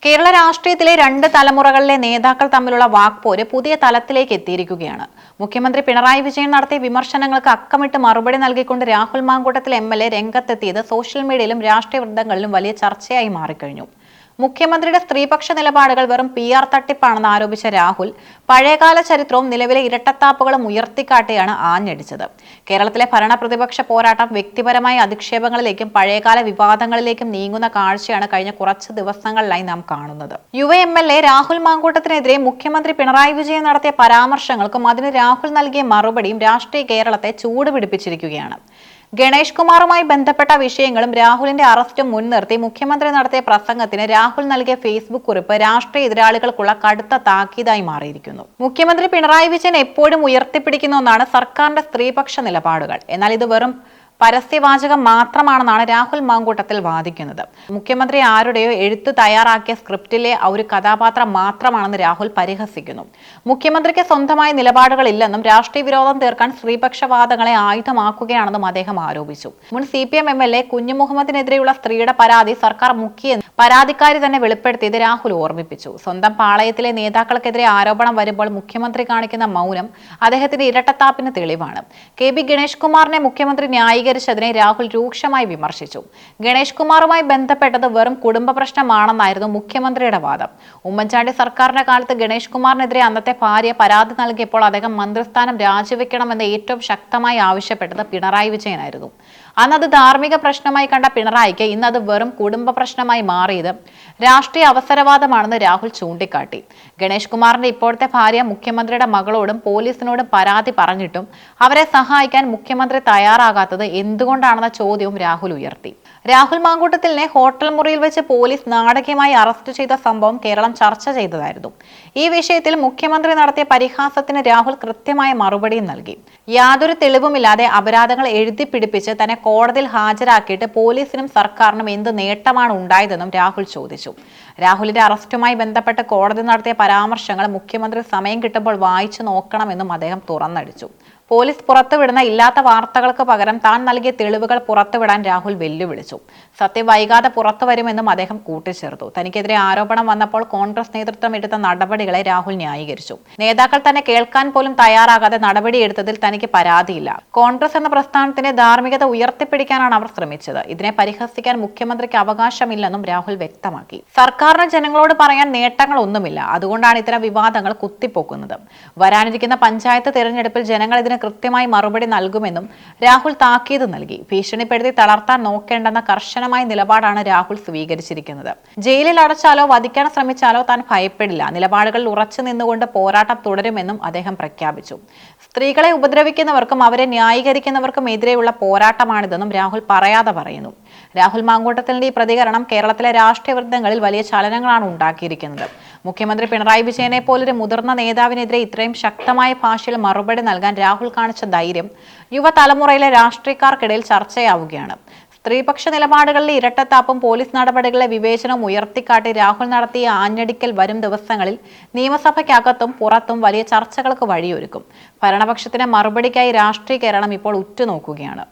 കേരള രാഷ്ട്രീയത്തിലെ രണ്ട് തലമുറകളിലെ നേതാക്കൾ തമ്മിലുള്ള വാക്പോര് പുതിയ തലത്തിലേക്ക് എത്തിയിരിക്കുകയാണ്. മുഖ്യമന്ത്രി പിണറായി വിജയൻ നടത്തിയ വിമർശനങ്ങൾക്ക് അക്കമിട്ട് മറുപടി നൽകിക്കൊണ്ട് രാഹുൽ മാങ്കൂട്ടത്തിൽ MLA രംഗത്തെത്തിയത് സോഷ്യൽ മീഡിയയിലും രാഷ്ട്രീയ വൃന്ദങ്ങളിലും വലിയ ചർച്ചയായി മാറിക്കഴിഞ്ഞു. മുഖ്യമന്ത്രിയുടെ സ്ത്രീപക്ഷ നിലപാടുകൾ വെറും PR തട്ടിപ്പാണെന്ന് ആരോപിച്ച രാഹുൽ പഴയകാല ചരിത്രവും നിലവിലെ ഇരട്ടത്താപ്പുകളും ഉയർത്തിക്കാട്ടിയാണ് ആഞ്ഞടിച്ചത്. കേരളത്തിലെ ഭരണപ്രതിപക്ഷ പോരാട്ടം വ്യക്തിപരമായ അധിക്ഷേപങ്ങളിലേക്കും പഴയകാല വിവാദങ്ങളിലേക്കും നീങ്ങുന്ന കാഴ്ചയാണ് കഴിഞ്ഞ കുറച്ച് ദിവസങ്ങളിലായി നാം കാണുന്നത്. യുവ MLA രാഹുൽ മാങ്കൂട്ടത്തിനെതിരെ മുഖ്യമന്ത്രി പിണറായി വിജയൻ നടത്തിയ പരാമർശങ്ങൾക്കും അതിന് രാഹുൽ നൽകിയ മറുപടിയും രാഷ്ട്രീയ കേരളത്തെ ചൂടുപിടിപ്പിച്ചിരിക്കുകയാണ്. ഗണേഷ് കുമാറുമായി ബന്ധപ്പെട്ട വിഷയങ്ങളും രാഹുലിന്റെ അറസ്റ്റും മുൻനിർത്തി മുഖ്യമന്ത്രി നടത്തിയ പ്രസംഗത്തിന് രാഹുൽ നൽകിയ ഫേസ്ബുക്ക് കുറിപ്പ് രാഷ്ട്രീയ എതിരാളികൾക്കുള്ള കടുത്ത താക്കീതായി മാറിയിരിക്കുന്നു. മുഖ്യമന്ത്രി പിണറായി വിജയൻ എപ്പോഴും ഉയർത്തിപ്പിടിക്കുന്ന ഒന്നാണ് സർക്കാരിന്റെ സ്ത്രീപക്ഷ നിലപാടുകൾ. എന്നാൽ ഇത് വെറും പരസ്യവാചകം മാത്രമാണെന്നാണ് രാഹുൽ മാങ്കൂട്ടത്തിൽ വാദിക്കുന്നത്. മുഖ്യമന്ത്രി ആരുടെയോ എഴുത്ത് തയ്യാറാക്കിയ സ്ക്രിപ്റ്റിലെ ഒരു കഥാപാത്രം മാത്രമാണെന്ന് രാഹുൽ പരിഹസിക്കുന്നു. മുഖ്യമന്ത്രിക്ക് സ്വന്തമായ നിലപാടുകളില്ലെന്നും രാഷ്ട്രീയ വിരോധം തീർക്കാൻ സ്ത്രീപക്ഷവാദങ്ങളെ ആയുധമാക്കുകയാണെന്നും അദ്ദേഹം ആരോപിച്ചു. മുൻ CPM MLA കുഞ്ഞു മുഹമ്മദിനെതിരെയുള്ള സ്ത്രീയുടെ പരാതി സർക്കാർ മുക്കിയെന്ന് പരാതിക്കാരി തന്നെ വെളിപ്പെടുത്തിയത് രാഹുൽ ഓർമ്മിപ്പിച്ചു. സ്വന്തം പാളയത്തിലെ നേതാക്കൾക്കെതിരെ ആരോപണം വരുമ്പോൾ മുഖ്യമന്ത്രി കാണിക്കുന്ന മൗനം അദ്ദേഹത്തിന്റെ ഇരട്ടത്താപ്പിന് തെളിവാണ്. KB ഗണേഷ് കുമാറിനെ മുഖ്യമന്ത്രി ന്യായീകരിച്ചതിനെ രാഹുൽ രൂക്ഷമായി വിമർശിച്ചു. ഗണേഷ് കുമാറുമായി ബന്ധപ്പെട്ടത് വെറും കുടുംബ പ്രശ്നമാണെന്നായിരുന്നു മുഖ്യമന്ത്രിയുടെ വാദം. ഉമ്മൻചാണ്ടി സർക്കാരിന്റെ കാലത്ത് ഗണേഷ് കുമാറിനെതിരെ അന്നത്തെ ഭാര്യ പരാതി നൽകിയപ്പോൾ അദ്ദേഹം മന്ത്രിസ്ഥാനം രാജിവെക്കണമെന്ന് ഏറ്റവും ശക്തമായി ആവശ്യപ്പെട്ടത് പിണറായി വിജയനായിരുന്നു. അന്നത് ധാർമ്മിക പ്രശ്നമായി കണ്ട പിണറായിക്ക് ഇന്ന് അത് വെറും കുടുംബ പ്രശ്നമായി മാറിയത് രാഷ്ട്രീയ അവസരവാദമാണെന്ന് രാഹുൽ ചൂണ്ടിക്കാട്ടി. ഗണേഷ് കുമാറിന്റെ ഇപ്പോഴത്തെ ഭാര്യ മുഖ്യമന്ത്രിയുടെ മകളോടും പോലീസിനോടും പരാതി പറഞ്ഞിട്ടും അവരെ സഹായിക്കാൻ മുഖ്യമന്ത്രി തയ്യാറാകാത്തത് എന്തുകൊണ്ടാണെന്ന ചോദ്യവും രാഹുൽ ഉയർത്തി. രാഹുൽ മാങ്കൂട്ടത്തിലിനെ ഹോട്ടൽ മുറിയിൽ വെച്ച് പോലീസ് നാടകീയമായി അറസ്റ്റ് ചെയ്ത സംഭവം കേരളം ചർച്ച ചെയ്തതായിരുന്നു. ഈ വിഷയത്തിൽ മുഖ്യമന്ത്രി നടത്തിയ പരിഹാസത്തിന് രാഹുൽ കൃത്യമായ മറുപടിയും നൽകി. യാതൊരു തെളിവുമില്ലാതെ അപരാധങ്ങൾ എഴുതി പിടിപ്പിച്ച് തന്നെ കോടതിയിൽ ഹാജരാക്കിയിട്ട് പോലീസിനും സർക്കാരിനും എന്ത് നേട്ടമാണ് ഉണ്ടായതെന്നും രാഹുൽ ചോദിച്ചു. രാഹുലിന്റെ അറസ്റ്റുമായി ബന്ധപ്പെട്ട് കോടതി നടത്തിയ പരാമർശങ്ങൾ മുഖ്യമന്ത്രി സമയം കിട്ടുമ്പോൾ വായിച്ചു നോക്കണമെന്നും അദ്ദേഹം തുറന്നടിച്ചു. പോലീസ് പുറത്തുവിടുന്ന ഇല്ലാത്ത വാർത്തകൾക്ക് പകരം താൻ നൽകിയ തെളിവുകൾ പുറത്തുവിടാൻ രാഹുൽ വെല്ലുവിളിച്ചു. സത്യം വൈകാതെ പുറത്തു വരുമെന്നും അദ്ദേഹം കൂട്ടിച്ചേർത്തു. തനിക്കെതിരെ ആരോപണം വന്നപ്പോൾ കോൺഗ്രസ് നേതൃത്വം എടുത്ത നടപടികളെ രാഹുൽ ന്യായീകരിച്ചു. നേതാക്കൾ തന്നെ കേൾക്കാൻ പോലും തയ്യാറാകാതെ നടപടിയെടുത്തതിൽ തനിക്ക് പരാതിയില്ല. കോൺഗ്രസ് എന്ന പ്രസ്ഥാനത്തിന്റെ ധാർമ്മികത ഉയർത്തിപ്പിടിക്കാനാണ് അവർ ശ്രമിച്ചത്. ഇതിനെ പരിഹസിക്കാൻ മുഖ്യമന്ത്രിക്ക് അവകാശമില്ലെന്നും രാഹുൽ വ്യക്തമാക്കി. സർക്കാരിന് ജനങ്ങളോട് പറയാൻ നേട്ടങ്ങളൊന്നുമില്ല. അതുകൊണ്ടാണ് ഇത്തരം വിവാദങ്ങൾ കുത്തിപ്പൊക്കുന്നത്. വരാനിരിക്കുന്ന പഞ്ചായത്ത് തിരഞ്ഞെടുപ്പിൽ ജനങ്ങൾ ഇതിന് കൃത്യമായി മറുപടി നൽകുമെന്നും രാഹുൽ താക്കീത് നൽകി. ഭീഷണിപ്പെടുത്തി തളർത്താൻ നോക്കേണ്ടെന്ന കർശനമായ നിലപാടാണ് രാഹുൽ സ്വീകരിച്ചിരിക്കുന്നത്. ജയിലിൽ അടച്ചാലോ വധിക്കാൻ ശ്രമിച്ചാലോ താൻ ഭയപ്പെടില്ല. നിലപാടുകളിൽ ഉറച്ചു നിന്നുകൊണ്ട് പോരാട്ടം തുടരുമെന്നും അദ്ദേഹം പ്രഖ്യാപിച്ചു. സ്ത്രീകളെ ഉപദ്രവിക്കുന്നവർക്കും അവരെ ന്യായീകരിക്കുന്നവർക്കും എതിരെയുള്ള പോരാട്ടമാണിതെന്നും രാഹുൽ പറയാതെ പറയുന്നു. രാഹുൽ മാങ്കൂട്ടത്തിന്റെ ഈ പ്രതികരണം കേരളത്തിലെ രാഷ്ട്രീയ വൃന്ദങ്ങളിൽ വലിയ ചലനങ്ങളാണ് ഉണ്ടാക്കിയിരിക്കുന്നത്. മുഖ്യമന്ത്രി പിണറായി വിജയനെ പോലൊരു മുതിർന്ന നേതാവിനെതിരെ ഇത്രയും ശക്തമായ ഭാഷയിൽ മറുപടി നൽകാൻ രാഹുൽ കാണിച്ച ധൈര്യം യുവതലമുറയിലെ രാഷ്ട്രീയക്കാർക്കിടയിൽ ചർച്ചയാവുകയാണ്. സ്ത്രീപക്ഷ നിലപാടുകളിലെ ഇരട്ടത്താപ്പും പോലീസ് നടപടികളിലെ വിവേചനവും ഉയർത്തിക്കാട്ടി രാഹുൽ നടത്തിയ ആഞ്ഞടിക്കൽ വരും ദിവസങ്ങളിൽ നിയമസഭയ്ക്കകത്തും പുറത്തും വലിയ ചർച്ചകൾക്ക് വഴിയൊരുക്കും. ഭരണപക്ഷത്തിന് മറുപടിക്കായി രാഷ്ട്രീയ കേരളം ഇപ്പോൾ ഉറ്റുനോക്കുകയാണ്.